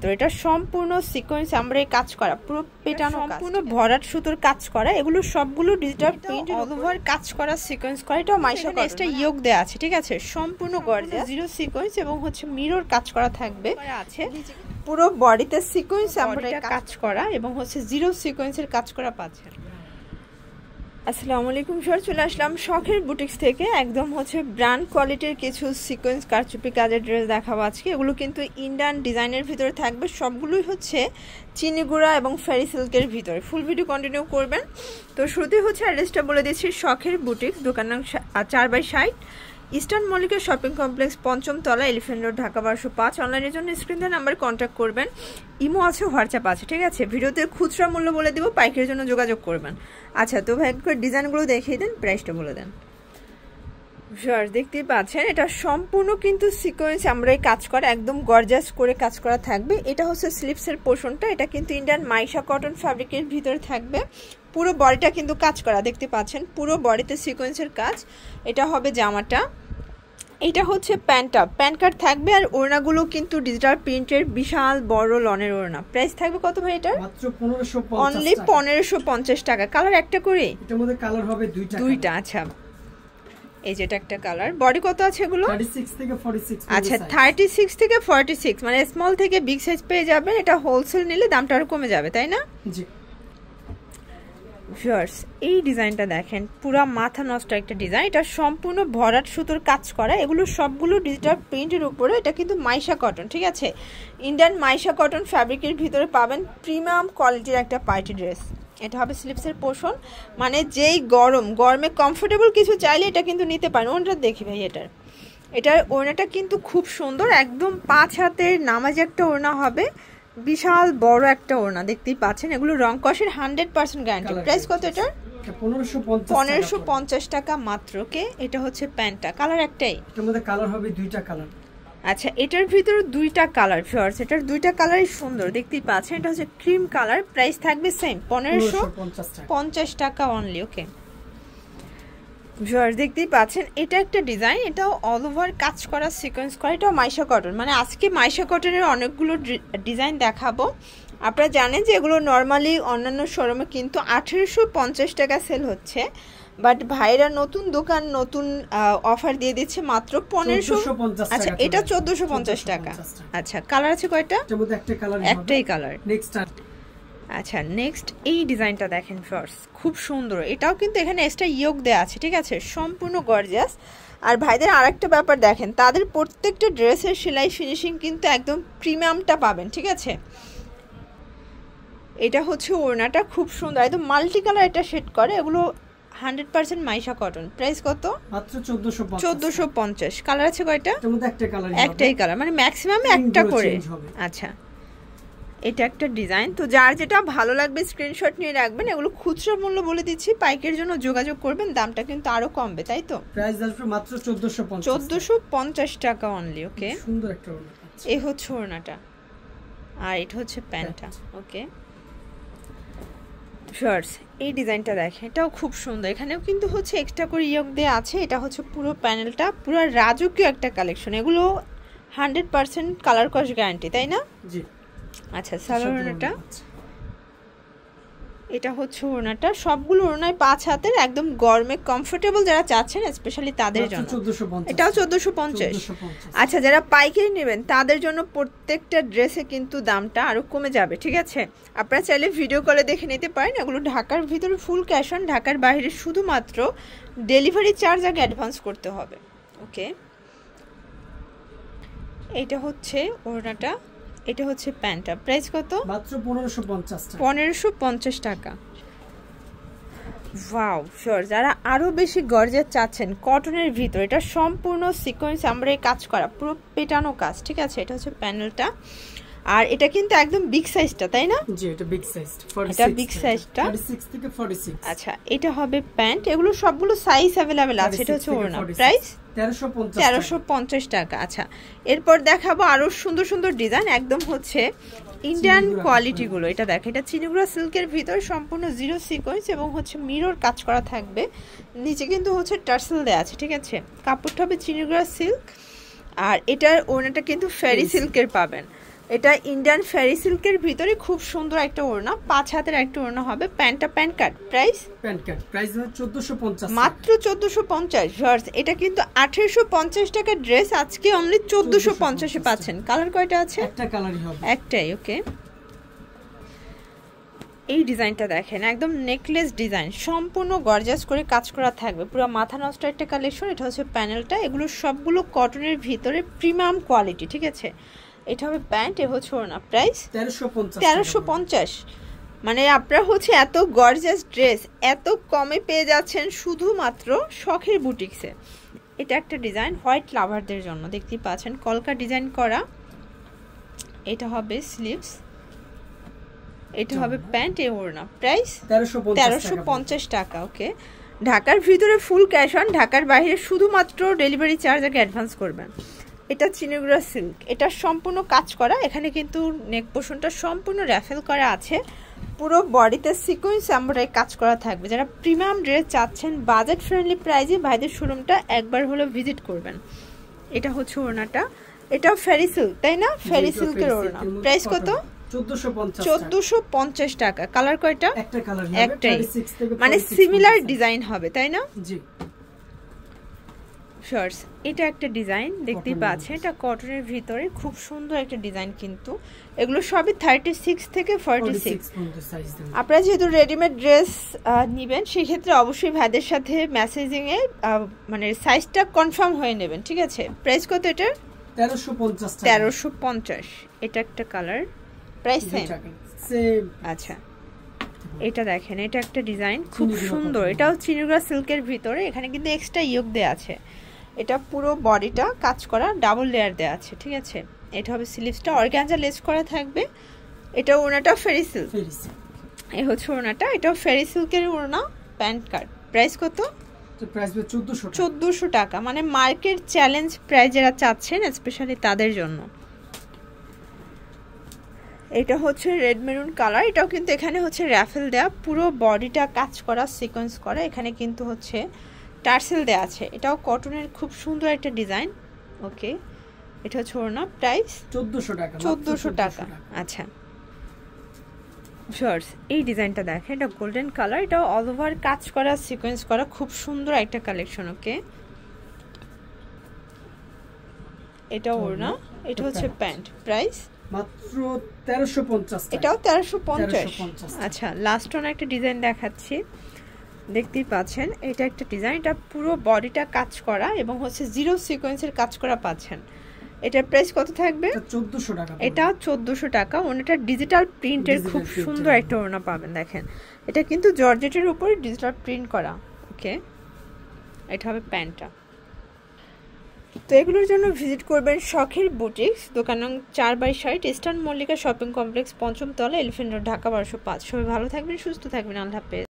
ভিতরে, এটা সম্পূর্ণ সিকোয়েন্স আমরা কাজ করা, পুরো পেটানো সম্পূর্ণ ভরাট সুতোর কাজ করা, এগুলো সবগুলো ডিজিটাল প্রিন্ট অল ওভার কাজ করা সিকোয়েন্স করা। এটা মাইশা কটন, এটা ইয়োগ দেয়া আছে, ঠিক আছে, সম্পূর্ণ গর্জিয়াস জিরো সিকোয়েন্স এবং হচ্ছে মিরর কাজ করা থাকবে আছে। পুরো বডিতে সিকোয়েন্স আমরা কাজ করা এবং হচ্ছে জিরো সিকোয়েন্সের কাজ করা পাচ্ছেন। আসসালামু আলাইকুম স্যার, চলে আসলাম শখের বুটিক্স থেকে। একদম হচ্ছে ব্র্যান্ড কোয়ালিটির কিছু সিকোয়েন্স কারচুপি কাজের ড্রেস দেখাবো আজকে। এগুলো কিন্তু ইন্ডিয়ান ডিজাইনের ভিতরে থাকবে, সবগুলোই হচ্ছে চিনিগুড়া এবং ফেরি সিল্কের ভিতরে। ফুল ভিডিও কন্টিনিউ করবেন। তো শুরুতেই হচ্ছে অ্যাড্রেসটা বলে দিচ্ছি, শখের বুটিক্স, দোকান নং 4/60, ইস্টার্ন মল্লিকা শপিং কমপ্লেক্স, ৫ম তলা, এলিফ্যান্ট রোড, ঢাকা ১২০৫। অনলাইনের জন্য স্ক্রিন দেওয়া নাম্বারে কন্ট্যাক্ট করবেন। ইমো আছে, হোয়াটসঅ্যাপ আছে, ঠিক আছে। ভিডিওতে খুচরা মূল্য বলে দিব, পাইকারির জন্য যোগাযোগ করবেন। আচ্ছা, তো ভাই একবার ডিজাইনগুলো দেখিয়ে দেন, প্রাইসটা বলে দেন। ভিউয়ার্স দেখতেই পাচ্ছেন, এটা সম্পূর্ণ কিন্তু সিকোয়েন্স আমরা কাজ করা, একদম গর্জাস করে কাজ করা থাকবে। এটা হচ্ছে স্লিপসের পোর্শনটা, এটা কিন্তু ইন্ডিয়ান মাইশা কটন ফ্যাব্রিকের ভিতরে থাকবে। পুরো বডিটা কিন্তু কাজ করা, দেখতে পাচ্ছেন পুরো বডিতে সিকোয়েন্সের কাজ। এটা হবে জামাটা, এটা হচ্ছে প্যান্টটা, প্যান্ট কাট থাকবে। আর ওড়নাগুলো কিন্তু ডিজিটাল প্রিন্টের বিশাল বড় লনের ওড়না। প্রাইস থাকবে কত ভাই এটা? মাত্র 1550, অনলি 1550 টাকা। কালার একটা করে, এটার মধ্যে কালার হবে দুইটা। আচ্ছা, এই যেটা একটা কালার। বডি কত আছে এগুলো? 36 থেকে 46। আচ্ছা, 36 থেকে 46, মানে স্মল থেকে বিগ সাইজ পেয়ে যাবেন। এটা হোলসেল নিলে দামটা আরো কমে যাবে, তাই না? জি। ভিউয়ার্স এই ডিজাইনটা দেখেন, পুরো মাথা নষ্ট একটা ডিজাইন। এটা সম্পূর্ণ ভরাট সুতোর কাজ করা, এগুলো সবগুলো ডিজিটাল প্রিন্টের উপরে। এটা কিন্তু মাইশা কটন, ঠিক আছে, ইন্ডিয়ান মাইশা কটন ফ্যাব্রিকের ভিতরে পাবেন প্রিমিয়াম কোয়ালিটির একটা পার্টি ড্রেস। এটা হবে স্লিপসের পোর্শন, মানে যেই গরমে কমফোর্টেবল কিছু চাইলে এটা কিন্তু নিতে পারেন। ওনাটা দেখি ভাই, এটার ওড়নাটা কিন্তু খুব সুন্দর, একদম 5 হাতের নামাজ একটা ওড়না হবে, বিশাল বড় একটা ওড়না, দেখতেই পাচ্ছেন। এগুলো রং কষের 100% গ্যারান্টি। প্রাইস কত এটার? 1550 টাকা মাত্র। কে এটা হচ্ছে প্যান্টটা, কালার একটাই, এটার মধ্যে কালার হবে দুইটা কালার। আচ্ছা, এটার ভিতরে দুইটা কালার। ভিউয়ার্স এটার দুইটা কালারই সুন্দর, দেখতেই পাচ্ছেন। এটা হচ্ছে ক্রিম কালার। প্রাইস থাকবে সেম 1550 টাকা অনলি। ওকে ভিউয়ার্স দেখতেই পাচ্ছেন, এটা একটা ডিজাইন, এটাও অল ওভার কাজ করা সিকোয়েন্স করা। এটাও মাইশা কটন, মানে আজকে মাইশা কটনের অনেকগুলো ডিজাইন দেখাবো। আপনারা জানেন যে এগুলো নর্মালি অন্যান্য শোরুমে কিন্তু 1850 টাকা সেল হচ্ছে, বাট ভাইরা নতুন দোকান, নতুন অফার দিয়ে দিচ্ছে মাত্র 1550। আচ্ছা, এটা 1450 টাকা। আচ্ছা, কালার আছে কয়টা? একটাই কালার। আচ্ছা, নেক্সট এই ডিজাইনটা দেখেন ফ্রেন্ডস, খুব সুন্দর। এটাও কিন্তু এখানে এক্সট্রা ইয়োগ দেওয়া আছে, ঠিক আছে, সম্পূর্ণ গর্জিয়াস। আর ভাইদের আরেকটা ব্যাপার দেখেন, তাদের প্রত্যেকটা ড্রেসের সেলাই ফিনিশিং কিন্তু একদম প্রিমিয়ামটা পাবেন, ঠিক আছে। এটা হচ্ছে ওড়নাটা, খুব সুন্দর, একদম মাল্টি কালার এটা শেড করে। এগুলো 100% মাইশা কটন। প্রাইস কত? মাত্র 1450। কালার আছে কয়টা? এর মধ্যে একটাই কালার, মানে ম্যাক্সিমাম একটা করে। আচ্ছা, এটা একটা ডিজাইন। তো যার যেটা ভালো লাগবে স্ক্রিনশট নিয়ে রাখবেন। এগুলো খুচরা মূল্য বলে দিচ্ছি, পাইকারির জন্য যোগাযোগ করবেন, দামটা কিন্তু আরো কমবে, তাই তো? প্রাইস আসবে মাত্র 1450 টাকা অনলি। ওকে, সুন্দর একটা ওড়না। এই হচ্ছে ওড়নাটা, আর এটা হচ্ছে প্যান্টটা। ওকে শর্টস এই ডিজাইনটা দেখেন, এটাও খুব সুন্দর। এখানেও কিন্তু হচ্ছে এক্সট্রা করে ইয়োগ দেওয়া আছে। এটা হচ্ছে পুরো প্যানেলটা, পুরো রাজকীয় একটা কালেকশন। এগুলো 100% কালার কস গ্যারান্টি, তাই না? জি। আচ্ছা, সালোয়ার ওড়নাটা, এটা হচ্ছে ওড়নাটা। সবগুলো ওড়নায় 5 হাতের, একদম গরমে কমফোর্টেবল যারা চাচ্ছেন স্পেশালি তাদের জন্য। এটাও 1450। আচ্ছা, যারা পাইকারি নেবেন তাদের জন্য প্রত্যেকটা ড্রেসে কিন্তু দামটা আরো কমে যাবে, ঠিক আছে। আপনারা চাইলে ভিডিও কলে দেখে নিতে পারেন। এগুলো ঢাকার ভিতরে ফুল ক্যাশ অন, ঢাকার বাইরে শুধুমাত্র ডেলিভারি চার্জ আগে অ্যাডভান্স করতে হবে। ওকে, এটা হচ্ছে ওড়নাটা, এটা হচ্ছে প্যান্টটা। প্রাইস কত? মাত্র 1550 টাকা। 1550 টাকা। ওয়াও শিওর, যারা আরো বেশি গর্জিয়াস চাচ্ছেন কটনের ভিতর, এটা সম্পূর্ণ সিকোয়েন্স আমরা কাজ করা, পুরো পেটানো কাজ, ঠিক আছে। এটা হচ্ছে প্যানেলটা, আর এটা কিন্তু একদম বিগ সাইজটা, তাই না? জি, এটা বিগ সাইজ। এটা বিগ সাইজটা 46 থেকে 46। আচ্ছা, এটা হবে প্যান্ট। এগুলো সবগুলো সাইজ अवेलेबल আছে। এটা হচ্ছে ওড়না। প্রাইস 1350 টাকা। আচ্ছা, এরপর দেখাবো আরো সুন্দর সুন্দর ডিজাইন, একদম হচ্ছে ইন্ডিয়ান কোয়ালিটি গুলো। এটা দেখো, এটা চিনিগুড়া সিল্কের ভিতর সম্পূর্ণ জিরো সিকোয়েন্স এবং হচ্ছে মিরর কাজ করা থাকবে। নিচে কিন্তু হচ্ছে টার্সেল দেওয়া আছে, ঠিক আছে। কাপড়টা হবে চিনিগুড়া সিল্ক, আর এটার ওড়নাটা কিন্তু ফেরি সিল্কের পাবেন। এটা ইন্ডিয়ান ফেরি সিল্কের ভিতরে খুব সুন্দর একটা ওড়না, 5 হাতের একটা ওড়না হবে। প্যান্টটা প্যান্ট কাট, প্রাইস প্রাইস 1450, মাত্র 1450। ভিউয়ার্স এটা কিন্তু 1850 টাকার ড্রেস, আজকে অনলি 1450 এ পাচ্ছেন। কালার কয়টা আছে? একটা কালারই হবে, একটাই। ওকে, এই ডিজাইনটা দেখেন, একদম নেকলেস ডিজাইন, সম্পূর্ণ গর্জাস করে কাজ করা থাকবে, পুরো মাথা নষ্ট একটা কালেকশন। এটা হচ্ছে প্যানেলটা, এগুলো সবগুলো কটনের ভিতরে প্রিমিয়াম কোয়ালিটি, ঠিক আছে। এটা হবে প্যান্ট, এ হচ্ছে ওড়না। প্রাইস 1350। মানে আপনারা হচ্ছে এত গর্জাস ড্রেস এত কমে পেয়ে যাচ্ছেন শুধুমাত্র শখের বুটিক্সে। এটা একটা ডিজাইন হোয়াইট লাভারদের জন্য, দেখতেই পাচ্ছেন কলকা ডিজাইন করা। এটা হবে স্লিভস, এটা হবে প্যান্ট, এ ওড়না। প্রাইস 1350 টাকা। ওকে, ঢাকার ভিতরে ফুল ক্যাশ অন, ঢাকার বাইরে শুধুমাত্র ডেলিভারি চার্জ আগে অ্যাডভান্স করবেন। এটা চিনিগুড়া সিল্ক, এটা সম্পূর্ণ কাজ করা, এখানে কিন্তু নেক পোর্শনটা সম্পূর্ণ র্যাফেল করা আছে, পুরো বডিতে সিকোয়েন্স এমব্রয়ডারি কাজ করা থাকবে। যারা প্রিমিয়াম ড্রেস চাচ্ছেন বাজেট ফ্রেন্ডলি প্রাইসে, ভাইদের শোরুমটা একবার হলো ভিজিট করবেন। এটা হচ্ছে ওড়নাটা, এটাও ফেরি সিল্ক, তাই না? ফেরি সিল্কের ওড়না। প্রাইস কত? 1450 টাকা। কালার কয়টা? একটাই, মানে সিমিলার ডিজাইন হবে, তাই না? জি। শর্টস, এটা একটা ডিজাইন দেখতেই পাচ্ছেন, এটা কটনের ভিতরে খুব সুন্দর একটা ডিজাইন, কিন্তু এগুলো সবই 36 থেকে 46। আপনারা যেহেতু রেডিমেড ড্রেস নেবেন সেক্ষেত্রে অবশ্যই ভাইদের সাথে মেসেজিংয়ে মানে সাইজটা কনফার্ম হয়ে নেবেন, ঠিক আছে। প্রাইস কত এটার? 1350। এটা একটা কালার, প্রাইস সেম। আচ্ছা, এটা দেখেন, এটা একটা ডিজাইন খুব সুন্দর, এটাও চিনিগুড়া সিল্কের ভিতরে, এখানে কিন্তু এক্সট্রা ইয়োগ দেওয়া আছে। এটা পুরো বডিটা কাজ করা, ডাবল লেয়ার দেওয়া আছে, ঠিক আছে। এটা হবে স্লিভসটা, অর্গানজা লেস করা থাকবে। এটা ওড়নাটা ফেরি সিল্ক, এই হচ্ছে ওড়নাটা, এটাও ফেরি সিল্কের ওড়না, প্যান্ট কাট। প্রাইস কত? 1400 টাকা, মানে মার্কেট চ্যালেঞ্জ প্রাইস যারা চাচ্ছেন স্পেশালি তাদের জন্য। এটা হচ্ছে রেড মেরুন কালার, এটাও কিন্তু এখানে হচ্ছে র্যাফেল দেয়া, পুরো বডিটা কাজ করা, সিকোয়েন্স করা, এখানে কিন্তু হচ্ছে টার্সেল দেয়া আছে। এটাও কটনের খুব সুন্দর একটা ডিজাইন। ওকে, এটা হচ্ছে ওড়না। প্রাইস 1400 টাকা। আচ্ছা শর্টস, এই ডিজাইনটা দেখেন, এটা গোল্ডেন কালার, এটা অল ওভার কাজ করা, সিকোয়েন্স করা, খুব সুন্দর একটা কালেকশন। ওকে, এটা ওড়না, এটা হচ্ছে প্যান্ট। প্রাইস মাত্র 1350। এটাও 1350। আচ্ছা, লাস্ট ওয়ান একটা ডিজাইন দেখাচ্ছি, দেখতেই পাচ্ছেন, এটা একটা ডিজাইন, এটা পুরো বডিটা কাজ করা এবং হচ্ছে জিরো সিকোয়েন্সের কাজ করা পাচ্ছেন। এটার প্রাইস কত থাকবে? 1400 টাকা। এটাও 1400 টাকা। ওনাটা ডিজিটাল প্রিন্টের খুব সুন্দর একটা ওড়না পাবেন, দেখেন এটা কিন্তু জর্জেটের উপরে ডিজিটাল প্রিন্ট করা। ওকে, এটা হবে প্যান্টটা। তো এগুলোর জন্য ভিজিট করবেন শখের বুটিক্স, দোকান নং 4/60, ইস্টার্ন মল্লিকা শপিং কমপ্লেক্স, 5ম তলা, এলিফ্যান্ট রোড, ঢাকা 1205। সবাই ভালো থাকবেন, সুস্থ থাকবেন, আল্লাহ হাফেজ।